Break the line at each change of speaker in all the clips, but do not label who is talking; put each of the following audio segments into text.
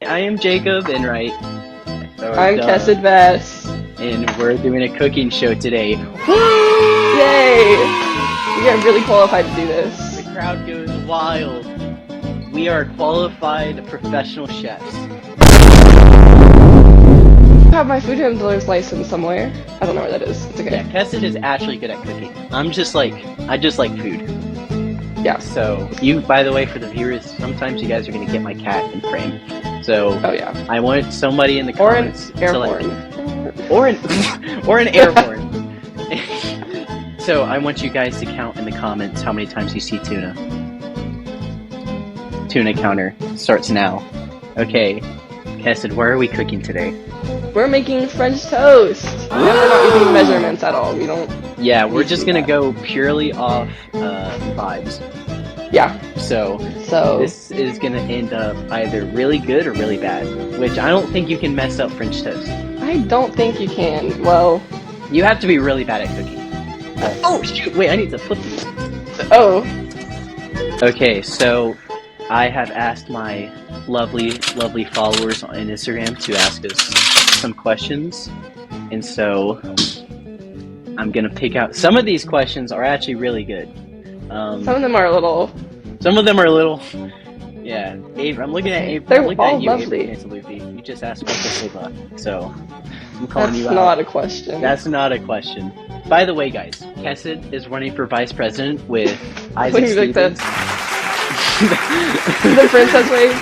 I am Jacob Enright.
I'm Chesed Vess.
And we're doing a cooking show today.
Yay! We get really qualified to do this.
The crowd goes wild. We are qualified professional chefs.
I have my food handler's license somewhere. I don't know where that is. It's okay.
Yeah, Chesed is actually good at cooking. I just like food.
Yeah.
So, by the way, for the viewers, sometimes you guys are going to get my cat in frame. So,
oh yeah.
I want somebody in the comments or an airborne. So I want you guys to count in the comments how many times you see tuna. Tuna counter starts now. Okay, Chesed, where are we cooking today?
We're making French toast. And we're not using measurements at all. We don't.
Yeah, we're just gonna go purely off vibes.
Yeah.
So this is gonna end up either really good or really bad. Which I don't think you can mess up French toast.
I don't think you can. Well,
you have to be really bad at cooking. Oh shoot! Wait, I need to flip these.
Oh.
Okay, so I have asked my lovely followers on Instagram to ask us some questions, and so I'm gonna pick out. Some of these questions are actually really good.
Some of them are a little.
Yeah, I'm looking at April.
They're
I'm looking
all
at you,
lovely.
April. You just asked what to say about, so I'm calling you out.
That's not a question.
That's not a question. By the way, guys, Chesed is running for vice president with Isaac Stevens.
The princess wave.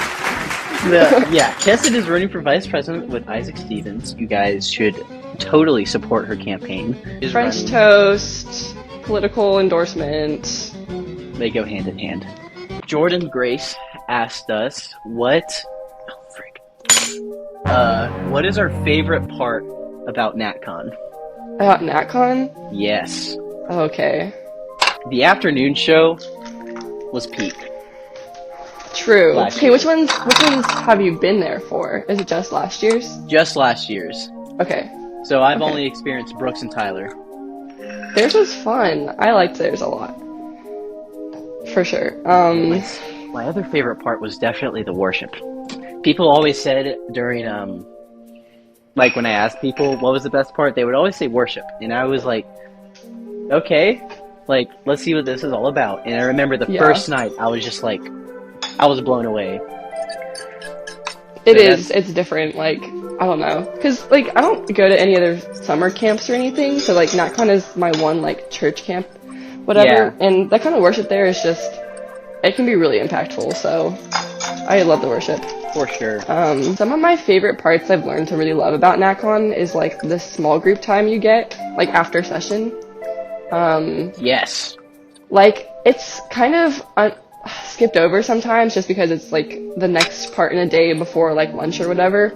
Yeah, Chesed is running for vice president with Isaac Stevens. You guys should totally support her campaign.
French toast, political endorsement.
They go hand in hand. Jordan Grace asked us what is our favorite part about NatCon?
About NatCon?
Yes.
Okay.
The afternoon show was peak.
True.
Last
Okay,
year.
which ones have you been there for? Is it just last year's?
Just last year's.
Okay.
So I've only experienced Brooks and Tyler.
Theirs was fun. I liked theirs a lot. For sure.
My other favorite part was definitely the worship. People always said during like when I asked people what was the best part, they would always say worship, and I was like, okay, like let's see what this is all about. And I remember the first night, I was just like, I was blown away.
It's different, like, I don't know, because like I don't go to any other summer camps or anything, so like NatCon is my one like church camp, whatever, and that kind of worship there is just, it can be really impactful, so I love the worship.
For sure.
Some of my favorite parts I've learned to really love about NatCon is like the small group time you get, like after session.
Yes.
Like, it's kind of skipped over sometimes just because it's like the next part in a day before like lunch or whatever.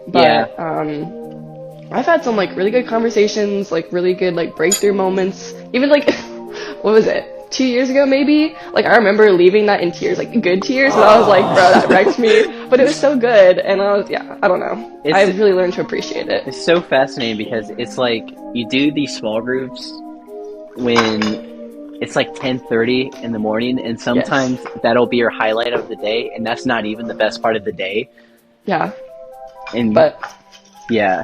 But I've had some like really good conversations, like really good like breakthrough moments. Even like what was it? 2 years ago maybe? Like I remember leaving that in tears, like good tears, and I was like, bro, that wrecked me. But it was so good, and I don't know. I've really learned to appreciate it.
It's so fascinating because it's like you do these small groups when it's like 10:30 in the morning, and sometimes that'll be your highlight of the day, and that's not even the best part of the day.
Yeah.
But yeah,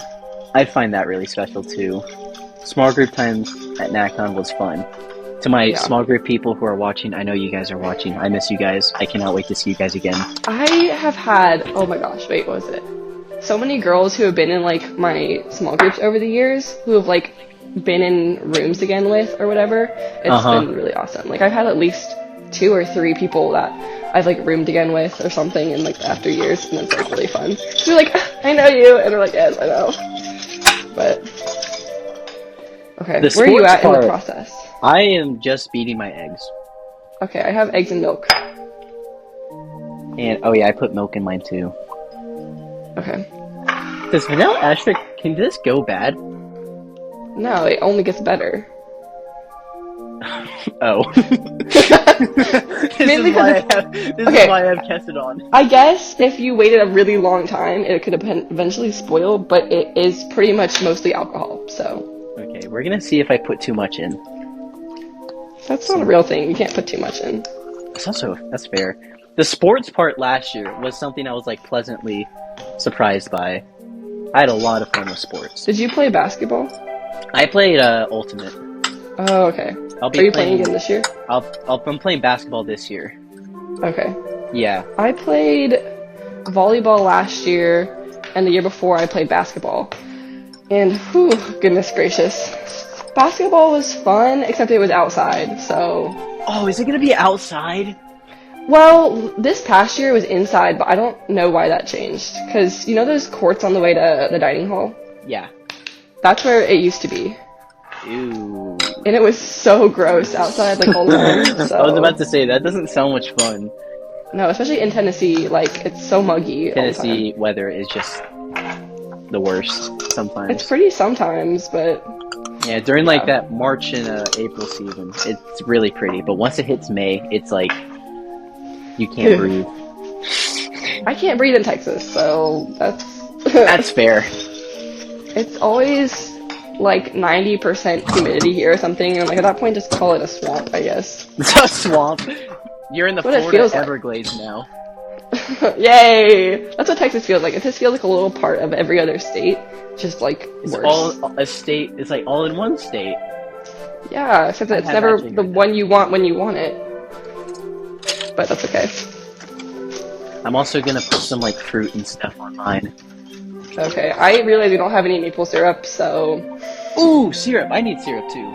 I find that really special too. Small group times at NatCon was fun. To my small group people who are watching, I know you guys are watching. I miss you guys. I cannot wait to see you guys again.
I have had, oh my gosh, wait, what was it? So many girls who have been in like my small groups over the years, who have like been in rooms again with or whatever. It's been really awesome. Like I've had at least 2 or 3 people that I've like roomed again with or something in like after years, and it's like really fun. They're like, I know you, and they're like, yes, I know. But okay, where are you at in the process?
I am just beating my eggs.
Okay, I have eggs and milk.
And oh yeah, I put milk in mine too.
Okay.
Does vanilla extract, can this go bad?
No, it only gets better.
Oh. This is why I have Chesed on.
I guess if you waited a really long time, it could eventually spoil, but it is pretty much mostly alcohol, so.
Okay, we're gonna see if I put too much in.
That's not a real thing. You can't put too much in.
That's fair. The sports part last year was something I was like pleasantly surprised by. I had a lot of fun with sports.
Did you play basketball?
I played Ultimate.
Oh, okay.
I'll be
Are you playing again this year?
I'm playing basketball this year.
Okay.
Yeah.
I played volleyball last year, and the year before I played basketball. And, whew, goodness gracious. Basketball was fun, except it was outside, so...
Oh, is it gonna be outside?
Well, this past year it was inside, but I don't know why that changed. Because, you know those courts on the way to the dining hall?
Yeah.
That's where it used to be.
Ew.
And it was so gross outside, like, all the time, so...
I was about to say, that doesn't sound much fun.
No, especially in Tennessee, like, it's so muggy
Tennessee
all the time.
weather is just the worst sometimes.
It's pretty sometimes, but...
Yeah, during like that March and April season, it's really pretty. But once it hits May, it's like you can't breathe.
I can't breathe in Texas, so that's
That's fair.
It's always like 90% humidity here or something, and like at that point, just call it a swamp, I guess.
It's a swamp. You're in the
That's what it
Florida
feels like.
Everglades now.
Yay! That's what Texas feels like. It just feels like a little part of every other state, just like
It's
worse.
all a state. It's like all in one state.
Yeah, except that it's
have
never
actually
the
heard
one you want when you want it. But that's okay.
I'm also gonna put some like fruit and stuff on mine.
Okay, I realize we don't have any maple syrup, so...
Ooh, syrup! I need syrup too.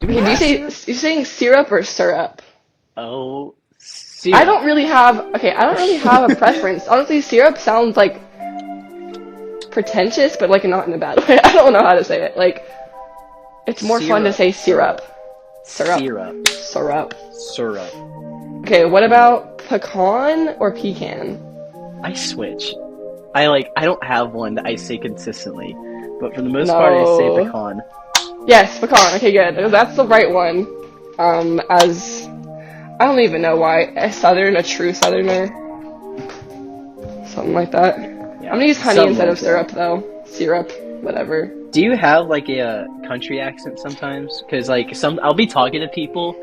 Do you say you're saying syrup or syrup?
Oh, syrup.
I don't really have a preference. Honestly, syrup sounds like pretentious, but like not in a bad way. I don't know how to say it. Like, it's more fun to say syrup.
Syrup.
Syrup. Okay, what about pecan or pecan?
I switch. I don't have one that I say consistently, but for the most part, I say pecan.
Yes, pecan. Okay, good. That's the right one. As I don't even know why a true southerner, something like that.
Yeah,
I'm gonna use honey
something
instead
like
of syrup though. Syrup, whatever.
Do you have like a country accent sometimes? Because like I'll be talking to people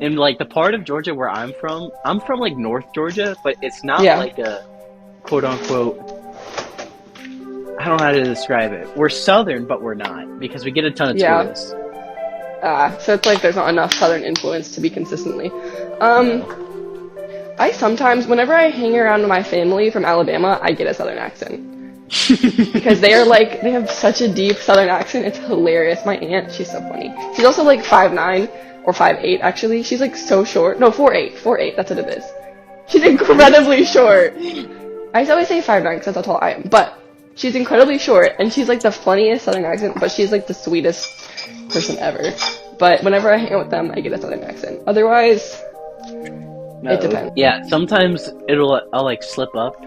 in like the part of Georgia where I'm from like North Georgia, but it's not like a quote unquote. I don't know how to describe it. We're southern, but we're not because we get a ton of tourists.
So it's like there's not enough southern influence to be consistently. I sometimes, whenever I hang around with my family from Alabama, I get a southern accent. Because they have such a deep southern accent, it's hilarious. My aunt, she's so funny. She's also like 5'9", or 5'8", actually. She's like so short. No, 4'8", that's what it is. She's incredibly short. I always say 5'9", because that's how tall I am. But she's incredibly short, and she's like the funniest southern accent, but she's like the sweetest person ever. But whenever I hang out with them, I get a southern accent. Otherwise, it depends.
Yeah, sometimes I'll like slip up,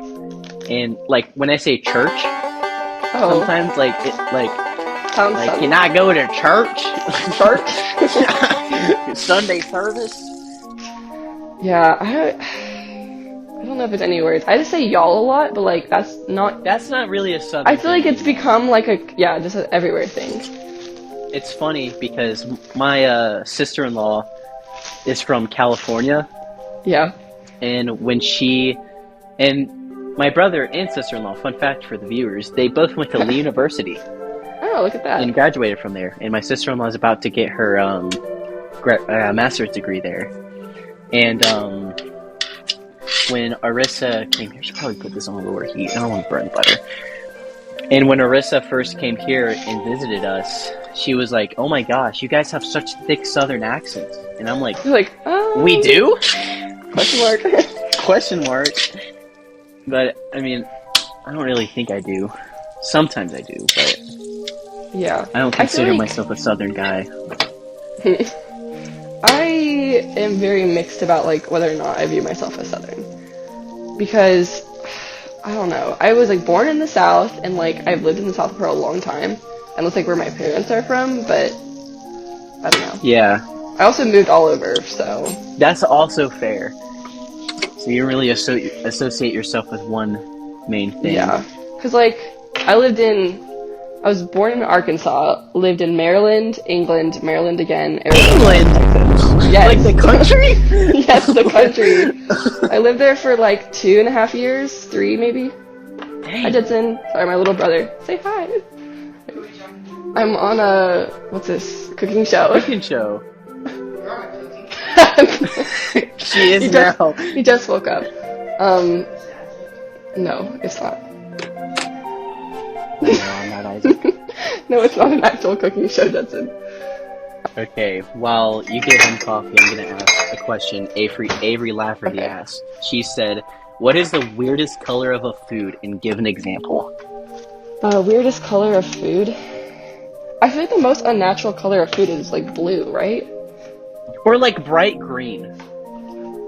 and like when I say church, sometimes like it
Sounds
like can I go to church?
Church?
Sunday service?
Yeah, I don't know if it's any words. I just say y'all a lot, but like that's not
really a southern
I feel like
thing.
it's become like just an everywhere thing.
It's funny because my sister-in-law is from California.
Yeah.
And when and my brother and sister-in-law, fun fact for the viewers, they both went to Lee University.
Oh, look at that.
And graduated from there. And my sister-in-law is about to get her master's degree there. And when Arissa came here, I should probably put this on lower heat. I don't want to burn the butter. And when Arissa first came here and visited us, she was like, "Oh my gosh, you guys have such thick Southern accents." And I'm like,
You're like, oh.
"We do?"
Question mark.
Question mark. But I mean, I don't really think I do. Sometimes I do, but
yeah.
I don't consider myself a Southern guy.
I am very mixed about like whether or not I view myself as Southern, because I don't know. I was like born in the South, and like I've lived in the South for a long time, and that's like where my parents are from. But I don't know.
Yeah.
I also moved all over, so
That's also fair. So you don't really associate yourself with one main thing.
yeah. Because like I was born in Arkansas, lived in Maryland, England, Maryland again, Arizona, Texas.
Like the
Yes.
country?
Yes, the country. I lived there for like 2.5 years, 3 maybe. Hi,
Dang.
Judson. Sorry, my little brother. Say hi. I'm on a, what's this, cooking show.
Cooking show. She is now.
He just woke up. No, it's not.
No, I'm not Isaac.
No, it's not an actual cooking show, Judson.
Okay, while you give him coffee, I'm gonna ask a question Avery Lafferty
Okay.
asked. She said, "What is the weirdest color of a food?" And give an example.
Weirdest color of food? I feel like the most unnatural color of food is like blue, right?
Or like bright green, is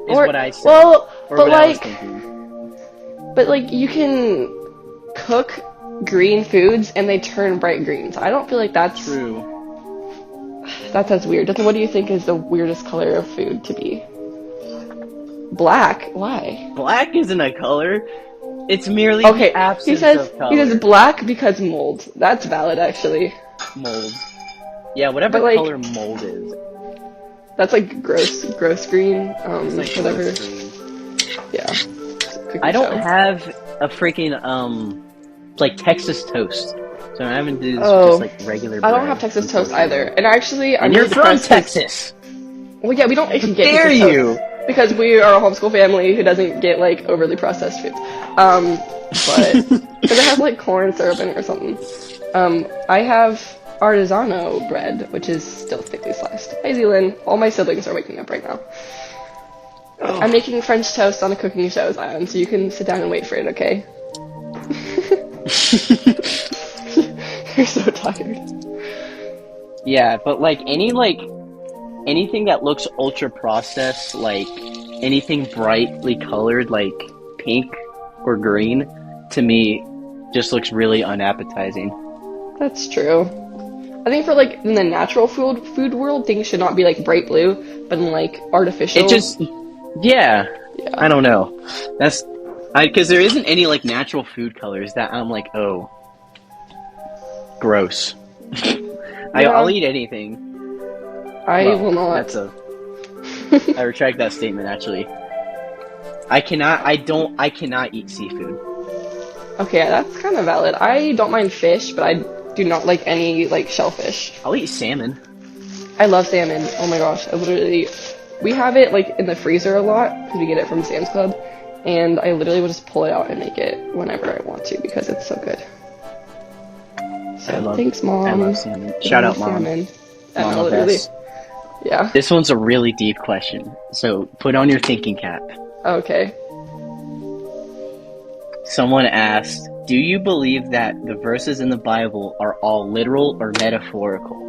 Or,
what I said.
well,
Or
but
what I was
like,
thinking.
but like you can cook green foods and they turn bright green. So I don't feel like that's
True.
as weird. Judson, what do you think is the weirdest color of food to be? Black? Why?
Black isn't a color. It's merely
Okay,
the absence
he says
of color.
he says black because mold. That's valid, actually.
Mold. Yeah, whatever
But, like,
color mold is.
That's like gross green.
It's like
Whatever.
gross green.
Yeah. Cooking
I don't
show.
have a freaking like Texas toast, so I'm having to do this
Oh,
just like regular bread.
I don't have Texas toast either. And actually, I'm
And you're
really
from
depressed 'cause-
Texas.
Well, yeah, we don't even get
Dare
Texas
you?
toast because we are a homeschool family who doesn't get like overly processed foods. But because it has like corn syrup in it or something. I have artisano bread, which is still thickly sliced. Hi, Zealand. All my siblings are waking up right now. I'm making French toast on a cooking show, Zion, so you can sit down and wait for it, okay? You're so tired.
Yeah, but like anything that looks ultra processed, like anything brightly colored, like pink or green, to me, just looks really unappetizing.
That's true. I think for like in the natural food world, things should not be like bright blue, but in like artificial.
It just, yeah,
Yeah.
I don't know. That's, because there isn't any like natural food colors that I'm like, oh, gross. I'll eat anything.
I
Well,
will not.
That's I retract that statement. Actually, I cannot eat seafood.
Okay, that's kind of valid. I don't mind fish, but I do not like any like shellfish.
I'll eat salmon.
I love salmon. Oh my gosh, we have it like in the freezer a lot because we get it from Sam's Club, and I literally will just pull it out and make it whenever I want to because it's so good. So thanks, Mom.
I love salmon. Shout out, Mom.
Salmon.
Mama
literally.
Vess.
Yeah.
This one's a really deep question, so put on your thinking cap.
Okay.
Someone asked, "Do you believe that the verses in the Bible are all literal or metaphorical?"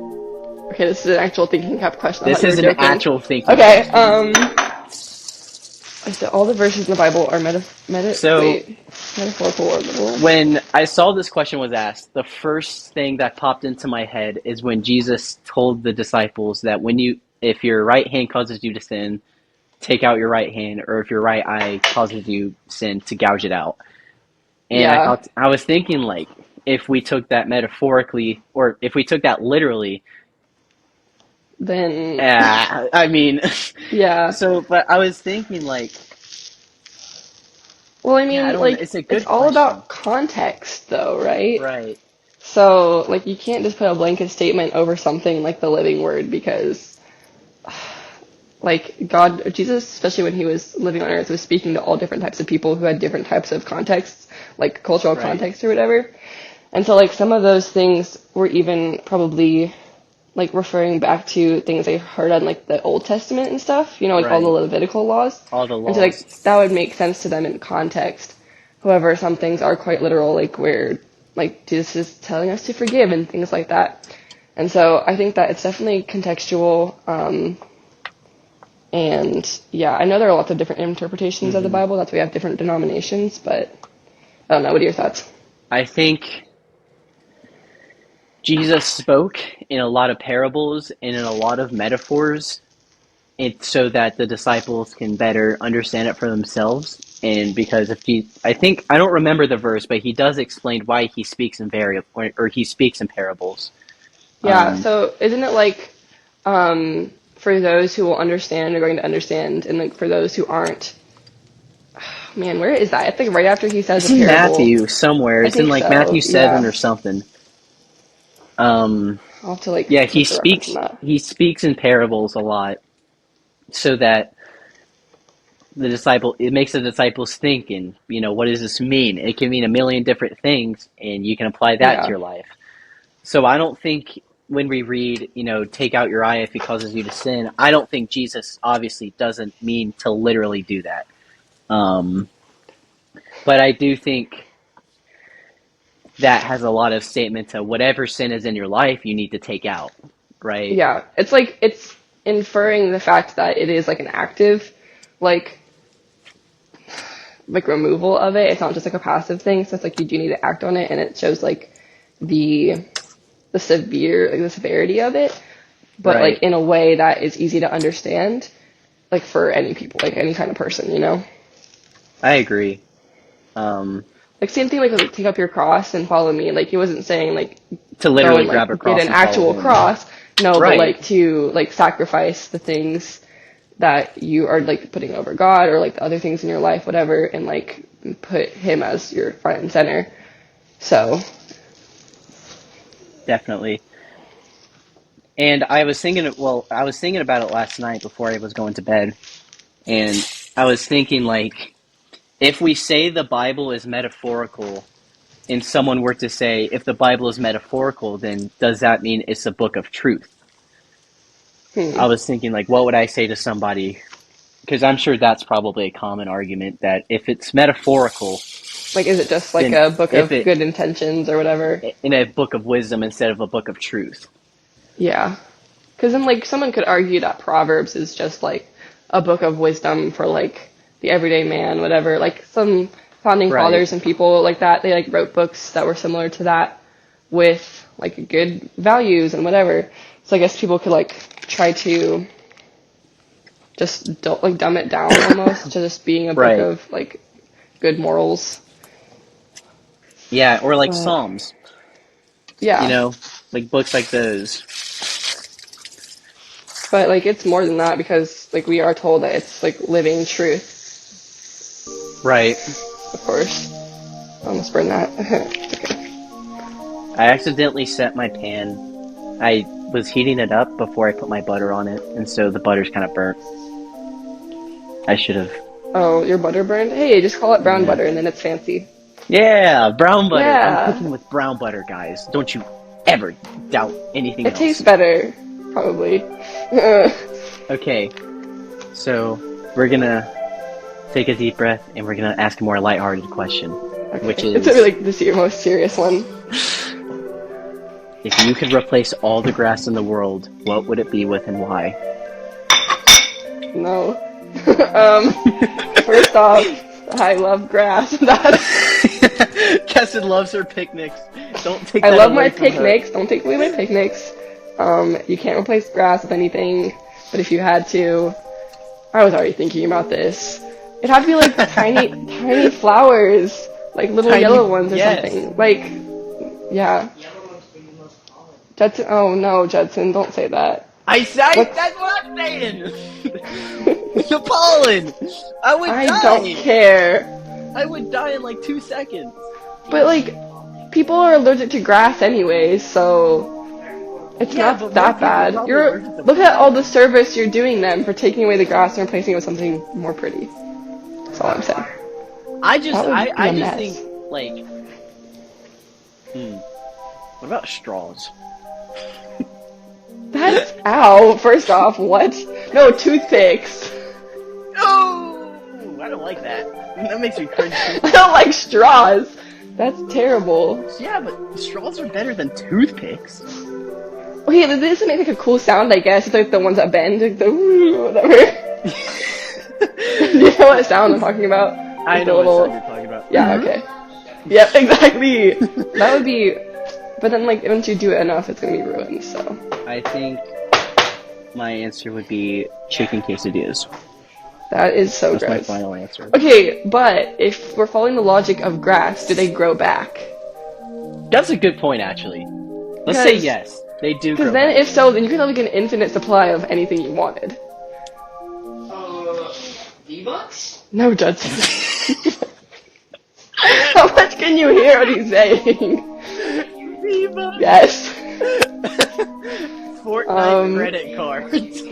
Okay, this is an actual thinking cap question. I
This
thought you
is
were
an
joking.
actual thinking.
Okay. I said all the verses in the Bible are metaphorical or literal.
When I saw this question was asked, the first thing that popped into my head is when Jesus told the disciples that if your right hand causes you to sin, take out your right hand, or if your right eye causes you sin, to gouge it out. And
Yeah.
I was thinking, like, if we took that metaphorically, or if we took that literally,
Then
I mean,
yeah.
so, but I was thinking, like,
Well, I mean,
Yeah, I don't-
like
it's a good
all
question.
about context, though, right?
right.
So, like, you can't just put a blanket statement over something like the living word because, like, Jesus, especially when he was living on earth, was speaking to all different types of people who had different types of contexts, like cultural
Right.
context or whatever. And so, like, some of those things were even probably, like, referring back to things they heard on, like, the Old Testament and stuff, you know, like all the
Right.
Levitical laws.
All the
And so, like,
laws.
that would make sense to them in context. However, some things are quite literal, like where, like, Jesus is telling us to forgive and things like that. And so I think that it's definitely contextual. And yeah, I know there are lots of different interpretations of the Bible. That's why we have different denominations, but I don't know. What are your thoughts?
I think Jesus spoke in a lot of parables and in a lot of metaphors, so that the disciples can better understand it for themselves. And because I don't remember the verse, but he does explain why he speaks in he speaks in parables.
Yeah, so isn't it like, for those who will understand, are going to understand, and like for those who aren't, man, where is that? I think right after he says
It's
a
in
parable.
Matthew somewhere.
I
It's in
think
like
so.
Matthew 7
Yeah.
or something. Um,
I'll have to like
yeah,
look the reference on that.
he speaks in parables a lot so that it makes the disciples think, and what does this mean? It can mean a million different things, and you can apply that to
Yeah.
your life. So I don't think when we read, take out your eye if it causes you to sin, I don't think Jesus obviously doesn't mean to literally do that. But I do think that has a lot of statement to whatever sin is in your life, you need to take out, right?
Yeah. It's like it's inferring the fact that it is like an active, like removal of it. It's not just like a passive thing. So it's like you do need to act on it, and it shows like the the severity of it, but like
Right.
in a way that is easy to understand, like for any people, like any kind of person, you know?
I agree. Um,
Like same thing, like take up your cross and follow me. Like he wasn't saying like
to
go
literally
and
grab a
like get
cross
an
and follow
actual
him.
cross. No, but
Right.
like to like sacrifice the things that you are like putting over God or like the other things in your life, whatever, and like put him as your front and center. So
Definitely. And I was thinking about it last night before I was going to bed, and I was thinking like, if we say the Bible is metaphorical, and someone were to say, if the Bible is metaphorical, then does that mean it's a book of truth? I was thinking like, what would I say to somebody? Because I'm sure that's probably a common argument that if it's metaphorical,
like is it just like
then
a book
if
of
it
good intentions or whatever?
in a book of wisdom instead of a book of truth.
Yeah. Because then, like, someone could argue that Proverbs is just, like, a book of wisdom for, like, the everyday man, whatever. Like, some founding
Right.
fathers and people like that, they, like, wrote books that were similar to that with, like, good values and whatever. So I guess people could, like, try to just don't, like, dumb it down almost to just being a book
Right.
of, like, good morals.
Yeah, or like
But,
Psalms,
yeah.
like books like those.
But, like, it's more than that because, like, we are told that it's, like, living truth.
Right.
Of course. I almost burned that. Okay.
I accidentally set my pan. I was heating it up before I put my butter on it, and so the butter's kind of burnt. I should have.
Oh, your butter burned? Hey, just call it brown
Yeah.
butter and then it's fancy.
Yeah, brown butter.
Yeah.
I'm cooking with brown butter, guys. Don't you ever doubt anything
It
else.
tastes better, probably.
Okay, so we're gonna take a deep breath and we're gonna ask a more lighthearted question,
Okay.
which is,
It's really like the most serious one.
if you could replace all the grass in the world, what would it be with and why?
No. First off, I love grass.
Chesed loves her picnics. Don't take
I
that
love
away
my
from her.
picnics. Don't take away my picnics. You can't replace grass with anything, but if you had to, I was already thinking about this. It'd have to be like tiny flowers, like little
Tiny-
yellow ones or
yes.
something. Like, yeah. Judson, oh no, Judson, don't say that.
That's what I'm saying! The pollen!
I don't care.
I would die in like 2 seconds.
But like, people are allergic to grass anyways, so it's
Yeah,
not
but
that
more people
bad.
probably allergic to
Look at all the service you're doing them for taking away the grass and replacing it with something more pretty. That's all I'm saying.
I just
That would be a mess.
think like what about straws?
That's ow. First off, what? No, toothpicks.
No, I don't like that. That makes me cringe.
I don't like straws. That's terrible.
Yeah, but straws are better than toothpicks.
Okay, this would make like a cool sound, I guess. It's like the ones that bend, like the whatever. You know what sound I'm talking about?
I
Like
know
the little.
what song you're talking about.
Yeah. Okay. Yep. Exactly. That would be. But then, like, once you do it enough, it's gonna be ruined. So.
I think my answer would be chicken quesadillas.
That is so
That's my
gross.
final answer.
Okay, but if we're following the logic of grass, do they grow back?
That's a good point, actually. Let's say
Because-
yes. They do.
Because then, if so, then you could have like an infinite supply of anything you wanted.
V-Bucks?
No, Judson. How much can you hear what he's saying?
V-Bucks.
Yes.
Fortnite credit cards.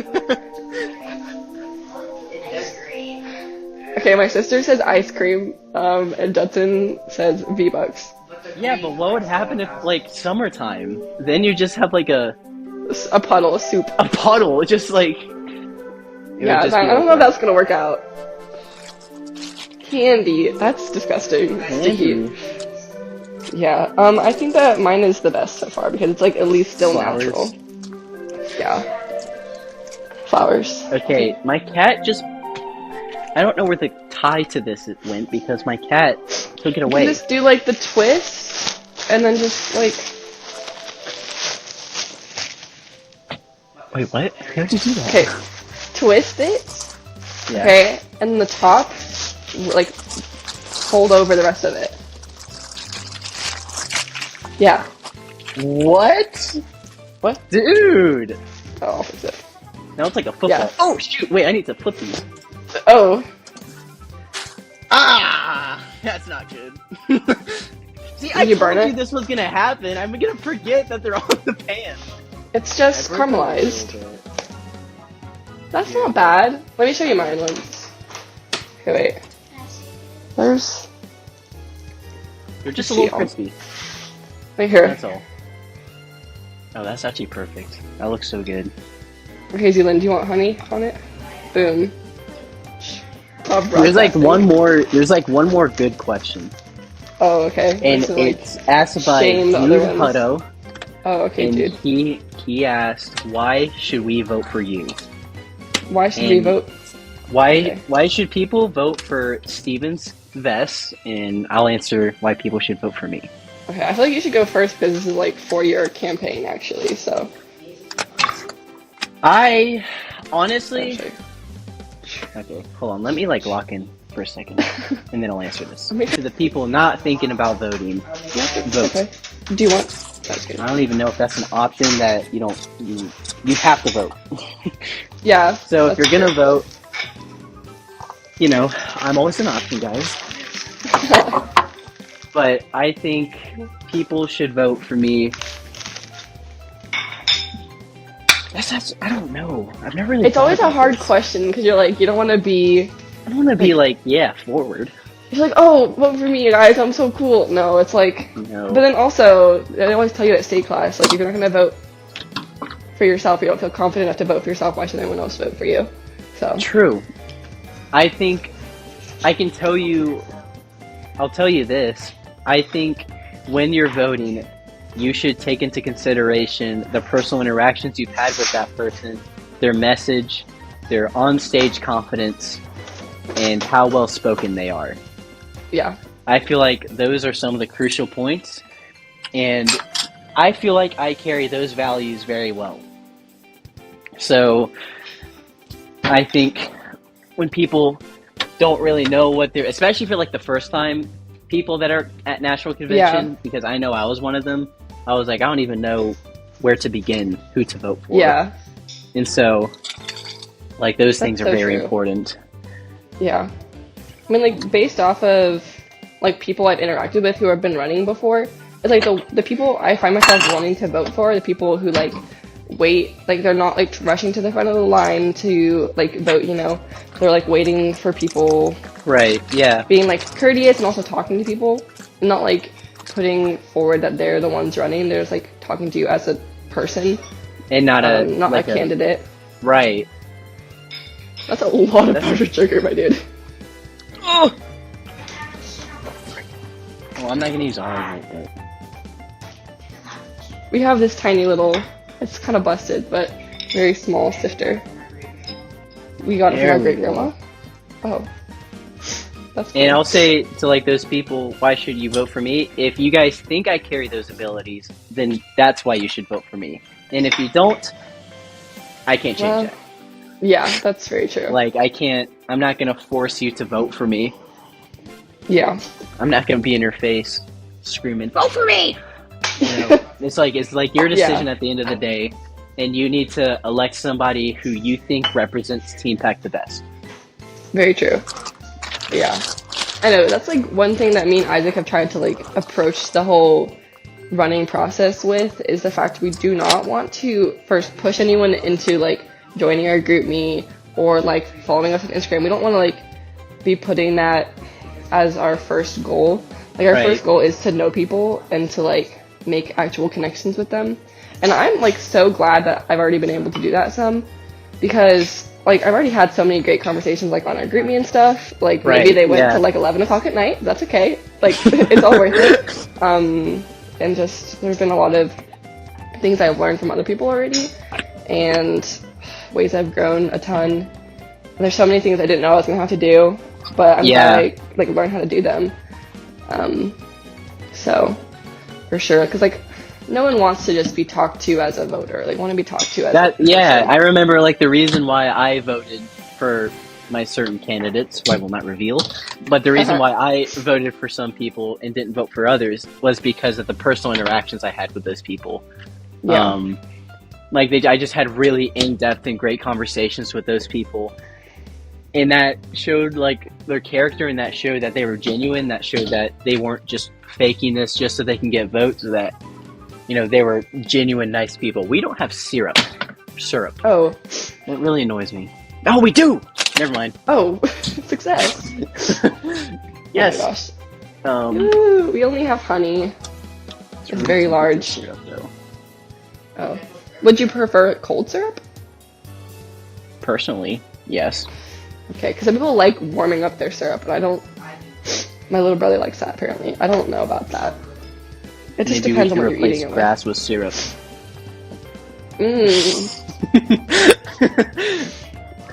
Okay, my sister says ice cream, and Judson says V-Bucks.
Yeah, but what would happen if, like, summertime? Then you just have, like, a
puddle of soup.
a puddle, just, like...
Yeah, I don't know if that's gonna work out. Candy, that's disgusting. Sticky. Yeah, I think that mine is the best so far, because it's, like, at least still
Flowers.
natural. Yeah. Flowers.
Okay, my cat just... I don't know where the tie to this went, because my cat took it away.
You just do, like, the twist, and then just, like...
Wait, what? How did you do that?
Okay, twist it,
Yeah.
okay, and then the top, like, fold over the rest of it. Yeah.
What?
What?
Dude!
Oh, I'll fix it.
Now it's like a football.
Yeah.
Oh, shoot! Wait, I need to flip these.
Oh.
Ah! That's not good. See, I
you
told
burn
you
it?
this was gonna happen. I'm gonna forget that they're on the pan.
It's just caramelized. That's not bad. Let me show you mine once. Okay, wait. There's...
They're just a
See
little
all.
crispy.
Right here.
That's all. Oh, that's actually perfect. That looks so good.
Okay, Zealand, do you want honey on it? Boom.
There's like one more. There's like one more good question,
Oh, okay.
and
So, like,
it's asked by
shame the
Dude
other ones.
Hutto,
oh, okay,
and
dude.
he asked, "Why should we vote for you?
Why should we
and-
vote?
Why should people vote for Steven's Vess?" And I'll answer why people should vote for me.
Okay, I feel like you should go first because this is like for your campaign, actually. So.
I honestly.
Actually.
Okay, hold on. Let me like lock in for a second, and then I'll answer this.
Okay.
To the people not thinking about voting, vote.
Okay. Do you want? That's good.
I don't even know if that's an option that you don't. You have to vote.
Yeah.
So if
that's
you're gonna
true.
vote, you know, I'm always an option, guys. But I think people should vote for me. I don't know. I've never really.
It's
thought
always a
about
hard
this.
question because you're like, you don't want to be.
I don't want to be like, yeah, forward.
You're like, oh, vote for me, guys. I'm so cool. No, it's like.
No.
But then also, they always tell you at state class, like, if you're not gonna vote for yourself, you don't feel confident enough to vote for yourself. Why should anyone else vote for you? So.
True. I think I can tell you. I'll tell you this. I think when you're voting, you should take into consideration the personal interactions you've had with that person, their message, their on-stage confidence, and how well spoken they are.
Yeah.
I feel like those are some of the crucial points, and I feel like I carry those values very well. So I think when people don't really know what they're, especially for like the first time people that are at national convention, because I know I was one of them, I was like, I don't even know where to begin, who to vote for.
Yeah.
And so, like, those things are
so
very
true.
important.
Yeah. I mean, like, based off of, like, people I've interacted with who have been running before, it's like the people I find myself wanting to vote for are the people who, like, wait, like, they're not, like, rushing to the front of the line to, like, vote, you know? They're, like, waiting for people,
Right, yeah.
being, like, courteous and also talking to people, and not, like, putting forward that they're the ones running. They're just, like, talking to you as a person,
And not a...
not
like
a candidate.
Right.
That's a lot of powdered sugar, my dude.
Oh! Well, I'm not gonna use all of it, but...
We have this tiny little, it's kind of busted, but very small sifter. We got it from
There
our
we
great
go.
grandma. Oh. That's cool.
And I'll say to, like, those people, why should you vote for me? If you guys think I carry those abilities, then that's why you should vote for me. And if you don't, I can't change
Well,
that.
Yeah, that's very true.
Like, I'm not gonna force you to vote for me.
Yeah.
I'm not gonna be in your face screaming, vote for me! You know, It's like your decision
Yeah,
at the end of the day, and you need to elect somebody who you think represents Team Pack the best.
very true. Yeah. I know, that's like one thing that me and Isaac have tried to like approach the whole running process with is the fact we do not want to first push anyone into like joining our group me or like following us on Instagram. We don't want to like be putting that as our first goal. Like our
Right.
first goal is to know people and to like make actual connections with them. And I'm like so glad that I've already been able to do that some because like I've already had so many great conversations like on our group me and stuff. Like maybe
Right,
they went
yeah.
to like 11 o'clock at night. That's okay. Like it's all worth it. And just there's been a lot of things I've learned from other people already and ways I've grown a ton. And there's so many things I didn't know I was gonna have to do, but I'm
Yeah.
glad I like learned how to do them. So for sure, because like no one wants to just be talked to as a voter. Like want to be talked to as a
Yeah,
person.
I remember like the reason why I voted for my certain candidates, who I will not reveal, but the reason why I voted for some people and didn't vote for others was because of the personal interactions I had with those people.
Yeah.
I just had really in-depth and great conversations with those people, and that showed like their character, and that showed that they were genuine. That showed that they weren't just faking this just so they can get votes. Or that they were genuine, nice people. We don't have syrup.
Oh.
It really annoys me. Oh, we do. Never mind.
Oh. Success.
Yes.
Oh my gosh.
Um,
Ooh, we only have honey. It's very large.
syrup, though.
Oh. Would you prefer cold syrup?
Personally, yes.
Okay, because some people like warming up their syrup, but I don't. My little brother likes that apparently. I don't know about that. It just
Maybe
depends
we
on
can
what you're
replace
eating it
grass with syrup.
with.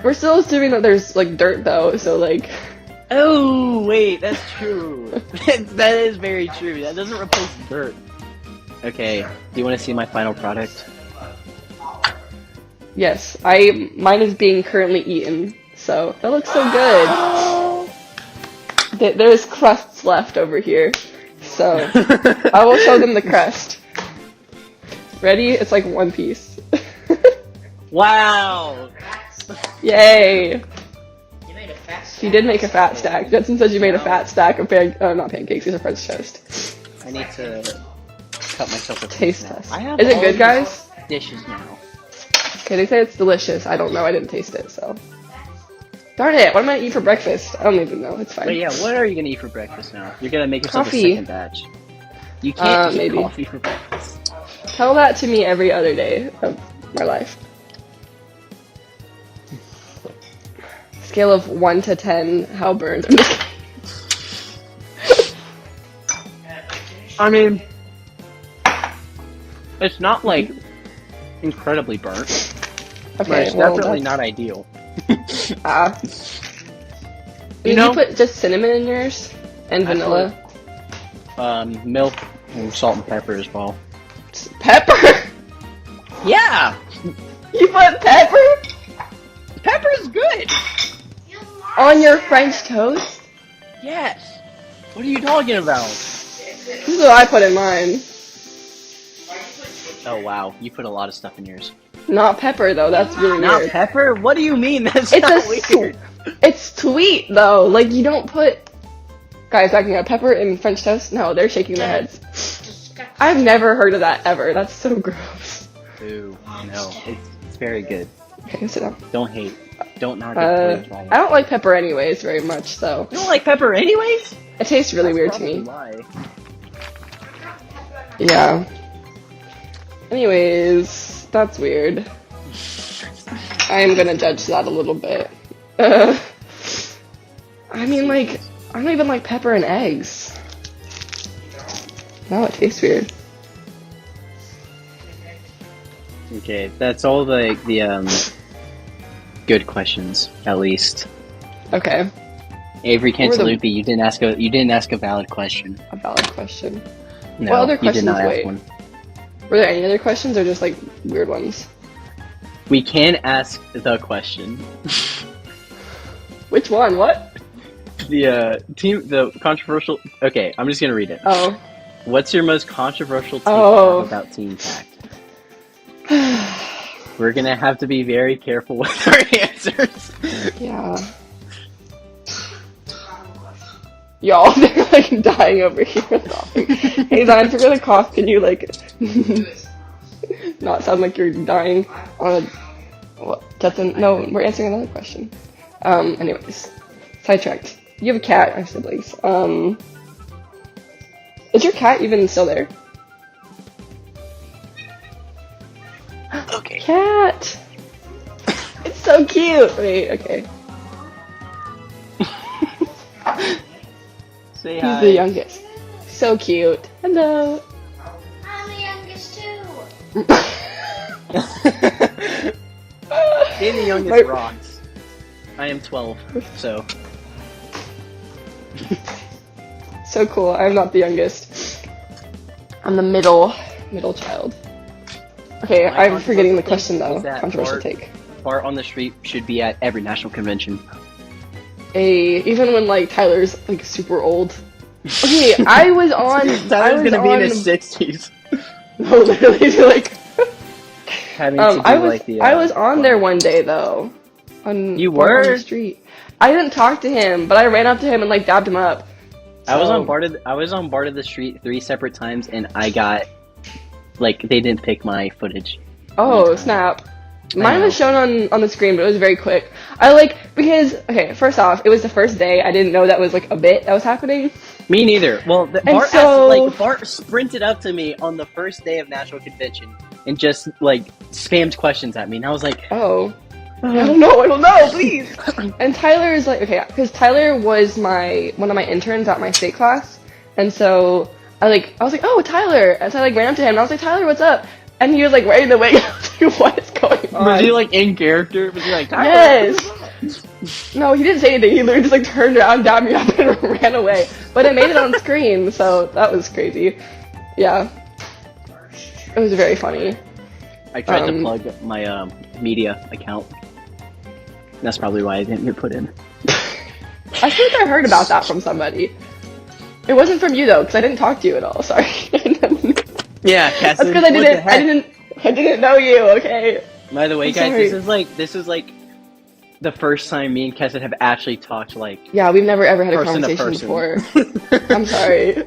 We're still assuming that there's like dirt though, so like.
Oh, wait, that's true. That is very true. That doesn't replace dirt. Okay, do you want to see my final product?
Yes, mine is being currently eaten, so that looks so good. There's crusts left over here, so I will show them the crust. Ready? It's like one piece.
Wow!
Yay! You did make a fat stack. Judson says you made a fat stack of not pancakes, these are French toast.
I need to cut myself a
Taste
piece now.
test.
I have
Is it
all
good,
these
guys?
dishes now.
Okay, they say it's delicious. I don't know, I didn't taste it, so. Darn it, what am I gonna eat for breakfast? I don't even know, it's fine.
But yeah, what are you gonna eat for breakfast now? You're gonna make yourself
Coffee.
a second batch. You can't eat
Maybe.
coffee for breakfast.
Tell that to me every other day of my life. Scale of 1 to 10, how burned? I'm just kidding.
I mean, it's not like incredibly burnt, but
Okay,
it's
well,
definitely
that's-
not ideal.
Did
know-
you put just cinnamon in yours? And
I
vanilla?
Milk and salt and pepper as well.
Pepper?
Yeah,
You put pepper?
pepper is good.
On your French toast?
Yes. What are you talking about?
This is what I put in mine.
Oh wow, you put a lot of stuff in yours.
Not pepper though, that's really
Not
weird.
pepper? What do you mean? That's
It's
not
a
weird.
It's sweet though. Like you don't put guys backing up pepper in French toast? No, they're shaking their heads. I've never heard of that ever. That's so gross.
Ooh, no, it's very good.
Okay, sit down.
Don't hate. Don't not get pleased by it.
I don't like pepper anyways very much, so
You don't like pepper anyways?
it tastes really weird to
Probably
me.
why.
Yeah. Anyways, that's weird. I'm gonna judge that a little bit. I mean, like, I don't even like pepper and eggs. No, it tastes weird.
Okay, that's all the good questions, at least.
Okay,
Avery
What were the-
Cantalupi, you didn't ask a valid question.
a valid question.
No,
What other
you did not
questions?
ask
Wait.
one.
Were there any other questions or just like weird ones?
We can ask the question.
Which one? What?
The controversial. Okay, I'm just gonna read it.
Oh,
What's your most controversial take
Oh.
about Team Pact? We're gonna have to be very careful with our answers.
Yeah. Y'all, they're like dying over here laughing. Hey Zion, if you're gonna cough, can you like not sound like you're dying on a what? No, we're answering another question. Anyways, sidetracked. You have a cat, I have siblings. Is your cat even still there?
Okay.
Cat! It's so cute! Wait, okay.
Say
He's
hi.
the youngest. So cute. Hello!
I'm the youngest too.
Being the youngest
Right.
rocks. I am 12, so.
So cool. I'm not the youngest. I'm the middle child. Okay,
My
I'm forgetting the
controversial
question
take
though.
is that
Controversial take.
Art on the street should be at every national convention.
Even when like Tyler's like super old. Okay, I was on.
Tyler's gonna be in his
60s.
60s.
No, literally, like.
Having to do
I was
like the.
I was on there one day though.
You
on
were?
the street. I didn't talk to him, but I ran up to him and like dabbed him up.
I was
So-
on Bart of the Street 3 separate times, and I got like they didn't pick my footage.
Oh snap! Mine
know.
was shown on the screen, but it was very quick. I like because okay, first off, it was the first day. I didn't know that was like a bit that was happening.
Me neither. Well, Bart
so-
Bart sprinted up to me on the first day of national convention and just like spammed questions at me, and I was like,
Oh, I don't know, please. And Tyler is like okay, because Tyler was one of my interns at my state class, and so I was like, oh Tyler, and so I like ran up to him and I was like, Tyler, what's up? And he was like ready to wake up. I was like, what is going on?
was he like in character? Was he like, Tyler?
Yes. No, he didn't say anything. He literally just like turned around, dabbed me up, and ran away. But it made it on screen, so that was crazy. Yeah, it was very funny.
I tried to plug my media account. That's probably why I didn't get put in.
I think I heard about that from somebody. It wasn't from you though, because I didn't talk to you at all. Sorry.
Yeah, Chesed.
That's because I didn't know you. Okay.
By the way,
I'm
guys,
sorry.
this is like the first time me and Chesed have actually talked like
Yeah, we've never ever had a
person to
conversation
person.
before. I'm sorry.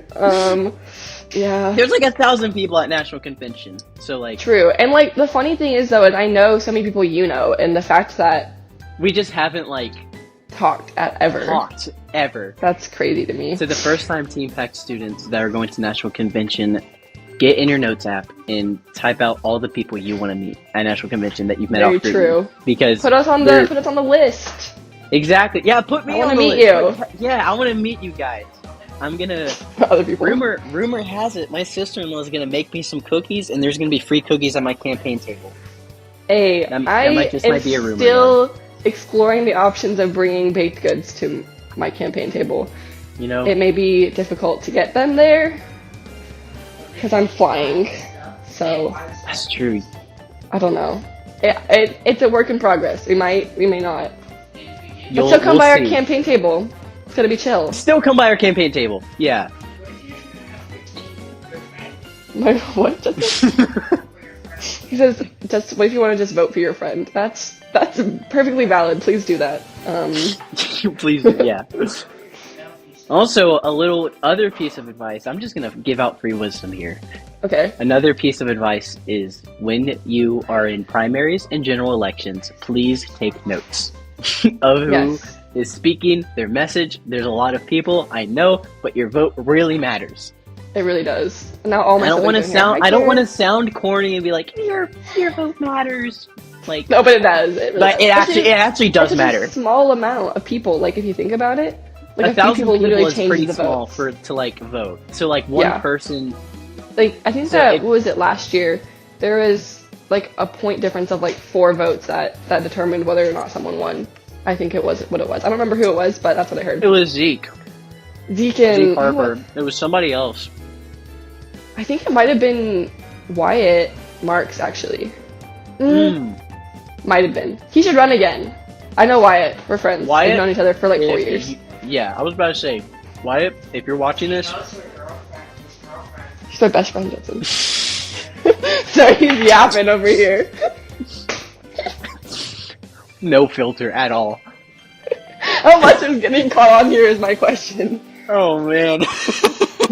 Yeah.
There's like 1,000 people at national convention, so like
True. And like the funny thing is though, is I know so many people you know, and the fact that
we just haven't like
talked at ever.
talked ever.
That's crazy to me.
So the first time Team Pact students that are going to national convention, get in your notes app and type out all the people you want to meet at national convention that you've met
Very
off group.
true.
Because
Put us on the list.
exactly. Yeah, put me
I wanna
on the
meet
list.
you.
Like, yeah, I want to meet you guys. I'm gonna.
Other people.
Rumor has it my sister-in-law is gonna make me some cookies, and there's gonna be free cookies on my campaign table.
Hey,
That
I
might just
am
might be a rumor,
still exploring the options of bringing baked goods to my campaign table.
You know,
It may be difficult to get them there because I'm flying, so
that's true.
I don't know. It's a work in progress. We may not. But still come
We'll
by our
see.
campaign table. It's gonna be chill.
Still come by our campaign table. Yeah.
What? He says, "Just what if you want to just vote for your friend?" That's perfectly valid. Please do that.
Please, yeah. Also, a little other piece of advice. I'm just gonna give out free wisdom here.
Okay.
Another piece of advice is when you are in primaries and general elections, please take notes of who
Yes.
is speaking, their message. There's a lot of people, I know, but your vote really matters.
It really does. Now all my
I don't want to
siblings are
sound.
here.
I don't
care.
want to sound corny and be like your vote matters. Like,
No, but it does. It really
but
does.
it actually does
It's such
matter.
a small amount of people. Like if you think about it, like a few
1,000
people
people
literally
is
change
pretty
the
small
vote.
to like vote. So like one
Yeah.
person.
Like I think
So
that
it-
what was it last year? There was like a point difference of like 4 votes that determined whether or not someone won. I think it was what it was. I don't remember who it was, but that's what I heard.
It was Zeke.
Zeke and
Zeke Harper. It was somebody else.
I think it might have been Wyatt Marks actually. Might have been. He should run again. I know Wyatt. We're friends.
Wyatt?
We've known each other for like 4
If
years.
Yeah, I was about to say, Wyatt, if you're watching this,
She's my best friend, Justin. Sorry, he's yapping over here.
No filter at all.
How much is getting caught on here is my question.
Oh man.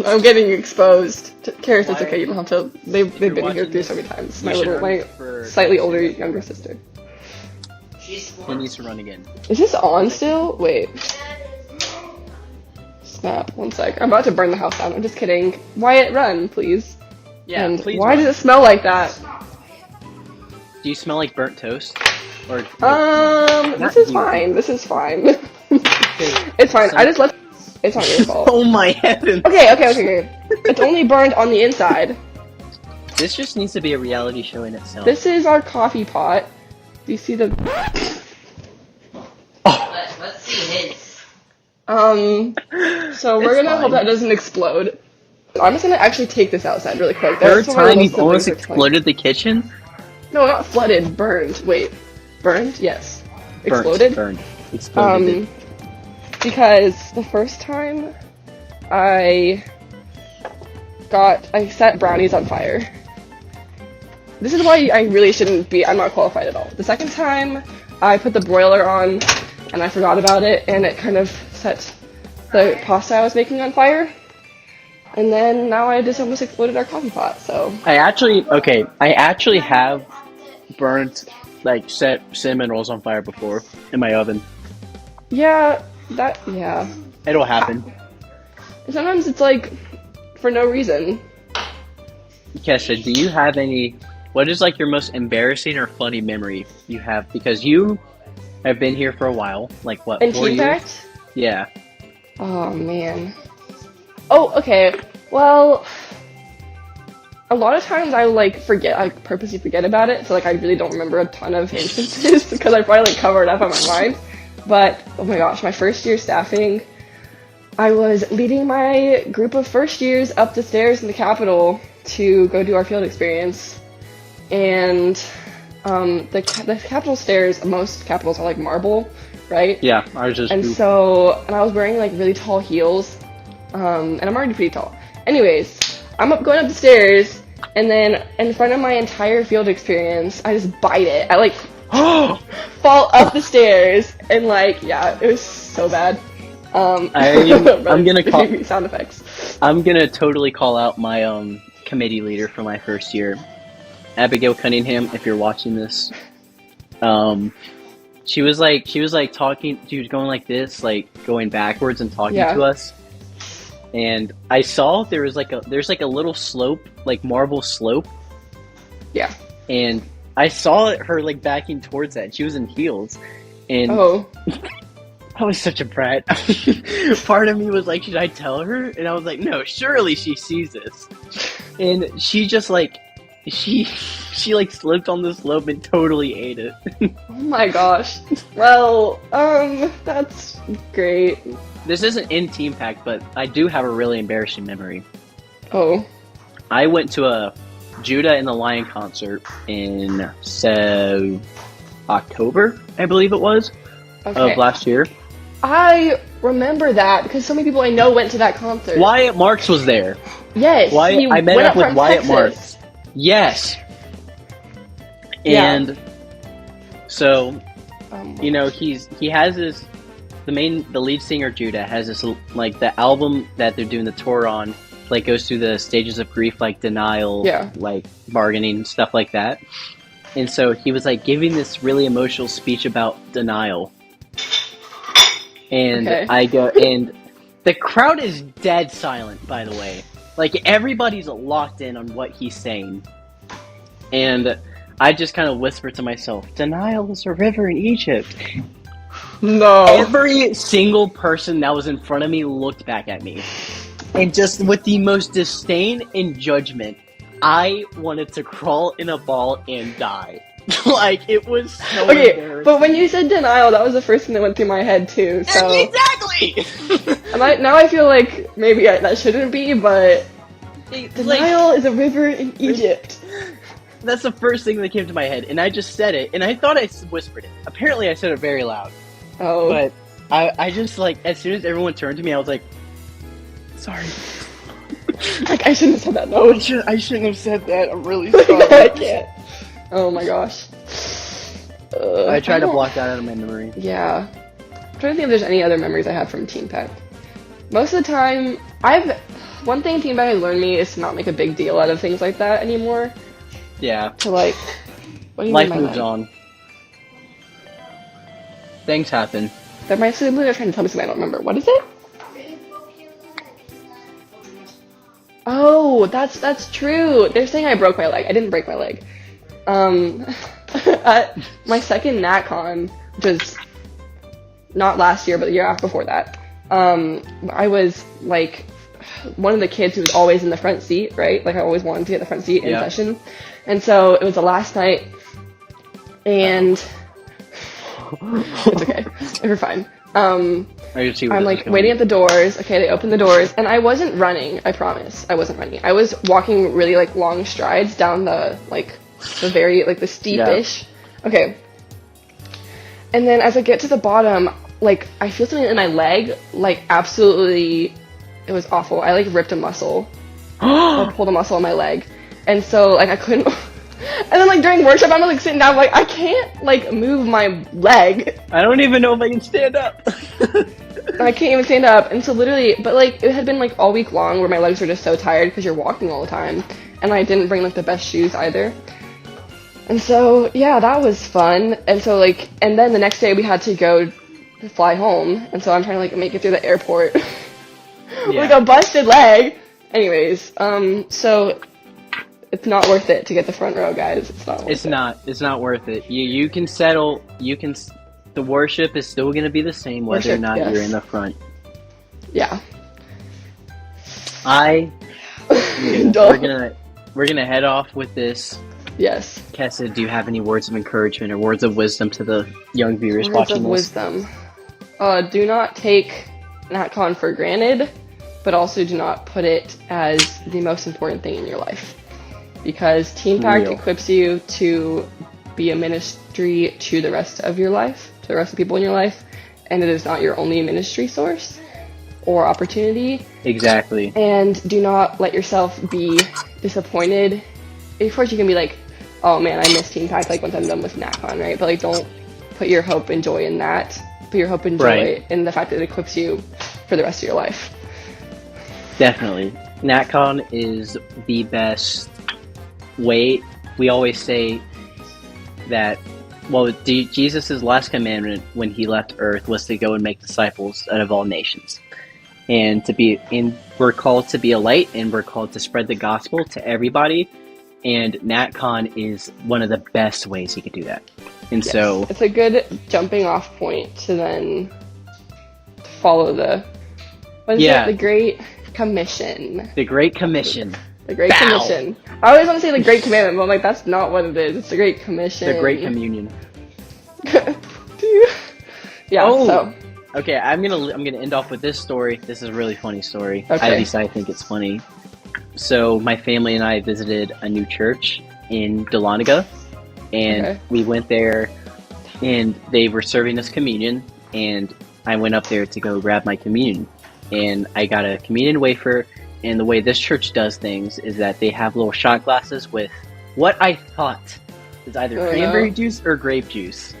I'm getting exposed. Karis, it's
Why-
okay. You don't have to. They've been here
watching
through so
this,
many times.
you
My
should
little,
run
my
for-
slightly older younger sister.
He needs to run again.
Is this on still? Wait. Snap. 1 sec. I'm about to burn the house down. I'm just kidding. Wyatt, run, please.
Yeah,
And
please.
why
run.
does it smell like that?
Do you smell like burnt toast? Or
This is
you.
fine. This is fine. It's fine. I just left. It's not your fault.
Oh my heavens!
Okay. It's only burned on the inside.
This just needs to be a reality show in itself.
This is our coffee pot. Do you see the?
Oh,
Let's see his.
So we're
It's
gonna hope
fine.
that doesn't explode. I'm just gonna actually take this outside really quick.
third
That's where
time
most
you've
of the
almost
research went.
exploded the kitchen.
No, not flooded. Burned. Wait. Burned? Yes.
Burnt,
Exploded.
Burned. Exploded.
Because the first time I set brownies on fire. This is why I really shouldn't be, I'm not qualified at all. The second time I put the broiler on and I forgot about it and it kind of set the pasta I was making on fire. And then now I just almost exploded our coffee pot, so.
I actually have burnt, like, set cinnamon rolls on fire before in my oven.
Yeah.
It'll happen.
And sometimes it's like, for no reason.
Kesha, do you have what is like your most embarrassing or funny memory you have? Because you have been here for a while, like what,
And
4
Team
years?
Fact?
Yeah.
Oh, man. Oh, okay. Well, a lot of times I purposely forget about it, so like I really don't remember a ton of instances because I probably like cover it up on my mind. But, oh my gosh, my first year staffing, I was leading my group of first years up the stairs in the Capitol to go do our field experience. And the Capitol stairs, most Capitols are like marble, right?
Yeah, I was just.
And I was wearing like really tall heels, and I'm already pretty tall. Anyways, I'm going up the stairs, and then in front of my entire field experience, I just bite it. I like fall up the stairs, and like, yeah, it was so bad.
I'm gonna call.
sound effects.
I'm gonna totally call out my committee leader for my first year, Abigail Cunningham. If you're watching this, she was like talking. She was going like this, like going backwards and talking
Yeah.
to us. And I saw there's like a little slope, like marble slope.
Yeah.
And I saw her like backing towards that. She was in heels, and
Oh.
I was such a brat. Part of me was like, should I tell her? And I was like, no, surely she sees this. And she just like, she like slipped on the slope and totally ate it.
Oh my gosh. Well, that's great.
This isn't in Team Pack, but I do have a really embarrassing memory.
Oh.
I went to a Judah and the Lion concert in October, I believe it was,
Okay.
of last year.
I remember that because so many people I know went to that concert.
Wyatt Marks was there.
Yes. he
I met
went
up with
from
Wyatt
Texas.
Marks. Yes.
Yeah.
And so,
Oh
you know, he has this, the lead singer Judah has this, like, the album that they're doing the tour on, like, goes through the stages of grief, like denial,
Yeah.
like bargaining, stuff like that. And so he was like giving this really emotional speech about denial. And
Okay.
I go, and the crowd is dead silent, by the way. Like, everybody's locked in on what he's saying. And I just kind of whisper to myself, denial is a river in Egypt.
No.
Every single person that was in front of me looked back at me. And just with the most disdain and judgment, I wanted to crawl in a ball and die. Like, it was so
Okay,
embarrassing.
but when you said denial, that was the first thing that went through my head too. So
Exactly!
now I feel like maybe that shouldn't be, but
Like,
denial is a river in Egypt.
that's the first thing that came to my head, and I just said it, and I thought I whispered it. Apparently I said it very loud.
Oh.
But I just, like, as soon as everyone turned to me, I was like, sorry.
Like, I shouldn't have said that.
Oh,
No,
I shouldn't have said that. I'm really
I
sorry.
can't. Oh my gosh.
I try to
don't-
block that out of my memory.
Yeah. I'm trying to think if there's any other memories I have from Team Pack. Most of the time, one thing Team Pack has learned me is to not make a big deal out of things like that anymore.
Yeah.
To like, what do you
Life
mean by
moves
that?
on. Things happen.
That my siblings are trying to tell me something I don't remember. What is it? Oh, that's true. They're saying I broke my leg. I didn't break my leg. At my second NatCon, which was not last year, but the year after before that, I was like one of the kids who was always in the front seat, right? Like I always wanted to get the front seat in session. And so it was the last night, and it's okay. We're fine. I'm like waiting at the doors. Okay, they open the doors, and I wasn't running. I promise, I wasn't running. I was walking really like long strides down the very like the steepish. Okay. And then as I get to the bottom, like I feel something in my leg, like absolutely, it was awful. I like ripped a muscle, or pulled a muscle in my leg, and so like I couldn't. And then like during workshop, I'm like sitting down, like I can't like move my leg.
I don't even know if I can stand up.
I can't even stand up, and so literally, but like it had been like all week long where my legs were just so tired because you're walking all the time, and I didn't bring like the best shoes either. And so yeah, that was fun. And so like, and then the next day we had to go to fly home, and so I'm trying to like make it through the airport with like a busted leg. Anyways, so it's not worth it to get the front row, guys. It's not worth it.
It's not worth it. You can settle. The worship is still gonna be the same whether or not you're in the front.
Yeah.
We're gonna head off with this.
Yes.
Chesed, do you have any words of encouragement or words of wisdom to the young viewers
Words
watching
of
this?
wisdom. Do not take NatCon for granted, but also do not put it as the most important thing in your life. Because Team Pact equips you to be a ministry to the rest of your life, to the rest of the people in your life, and it is not your only ministry source or opportunity.
Exactly.
And do not let yourself be disappointed. Of course, you can be like, oh man, I miss Team Pact, like once I'm done with NatCon, right? But like, don't put your hope and joy in that. Put your hope and joy in the fact that it equips you for the rest of your life. Definitely.
NatCon is the best way. We always say that, well, Jesus' last commandment when he left Earth was to go and make disciples out of all nations. And we're called to be a light, and we're called to spread the gospel to everybody. And NatCon is one of the best ways you could do that. And so
it's a good jumping off point to then follow the Great Commission.
The Great Commission.
The Great Commission. I always want to say the Great Commandment, but I'm like, that's not what it is. It's the Great Commission.
The Great Communion.
Yeah.
Oh.
So.
Okay, I'm gonna end off with this story. This is a really funny story.
Okay.
At least I think it's funny. So my family and I visited a new church in Dahlonega, and we went there, and they were serving us communion, and I went up there to go grab my communion, and I got a communion wafer. And the way this church does things is that they have little shot glasses with what I thought is either cranberry juice or grape juice.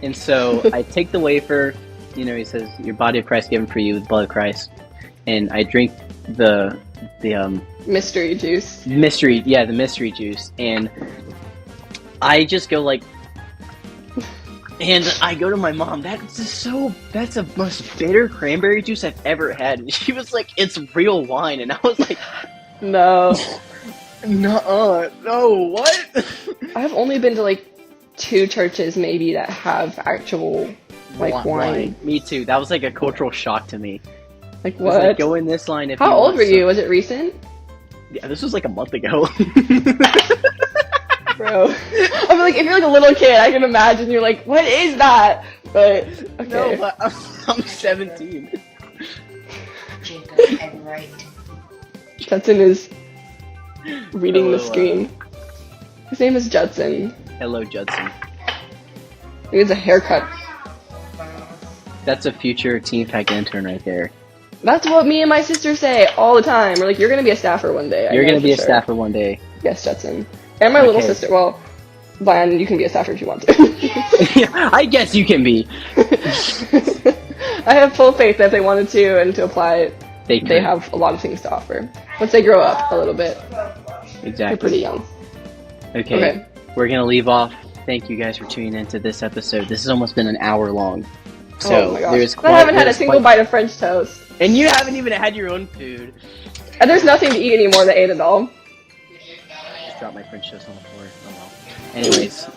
And so I take the wafer. You know, he says, "Your body of Christ given for you, the blood of Christ," and I drink the
mystery juice.
The mystery juice, and I just go like, and I go to my mom. That's the most bitter cranberry juice I've ever had. And she was like, "It's real wine," and I was like,
"No,
no, what?"
I've only been to like 2 churches maybe that have actual like wine.
Me too. That was like a cultural shock to me.
Like what?
Like, go in this line.
How old were you? Was it recent?
Yeah, this was like a month ago.
Bro, I mean, like if you're like a little kid, I can imagine you're like, what is that? But okay.
No, but I'm 17.
Jacob Enright.
Judson is reading the screen. His name is Judson.
Hello, Judson.
He has a haircut.
That's a future Team Pack intern right there.
That's what me and my sister say all the time. We're like, you're gonna be a staffer one day.
You're
know
gonna be
for
a
sure.
staffer one day.
Yes, Jetson. And my little
Okay.
sister. Well, Vian, you can be a staffer if you want to.
I guess you can be.
I have full faith that if they wanted to and to apply,
They
they have a lot of things to offer. Once they grow up a little bit.
exactly.
They're pretty young.
Okay. We're gonna leave off. Thank you guys for tuning into this episode. This has almost been an hour long. So
oh my gosh.
there's
I haven't had a single bite of French toast.
And you haven't even had your own food.
And there's nothing to eat anymore that ate it all.
Just dropped my French toast on the floor. Oh well. Anyways,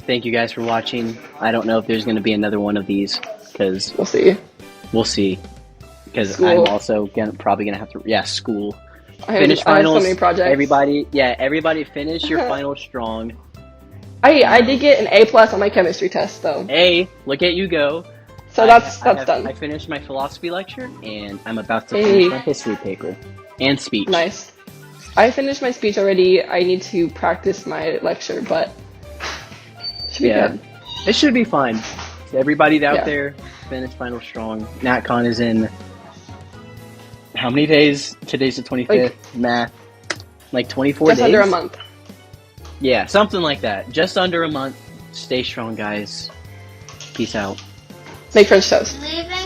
thank you guys for watching. I don't know if there's gonna be another one of these because
We'll see.
we'll see. Because
School.
I'm also probably gonna have to school.
I have,
Finish
I have
finals.
so many projects.
Everybody finish your finals strong.
I did get an A+ on my chemistry test though.
Hey, look at you go.
So that's done.
I finished my philosophy lecture, and I'm about to
Hey.
finish my history paper and speech.
Nice. I finished my speech already. I need to practice my lecture, but should be
Yeah.
good.
It should be fine. So everybody out
Yeah.
there, finish final strong. NatCon is in how many days? Today's the 25th. Math. Like 24
Just
days?
under a month.
Yeah, something like that. Just under a month. Stay strong, guys. Peace out.
Make French toast.
Leave it.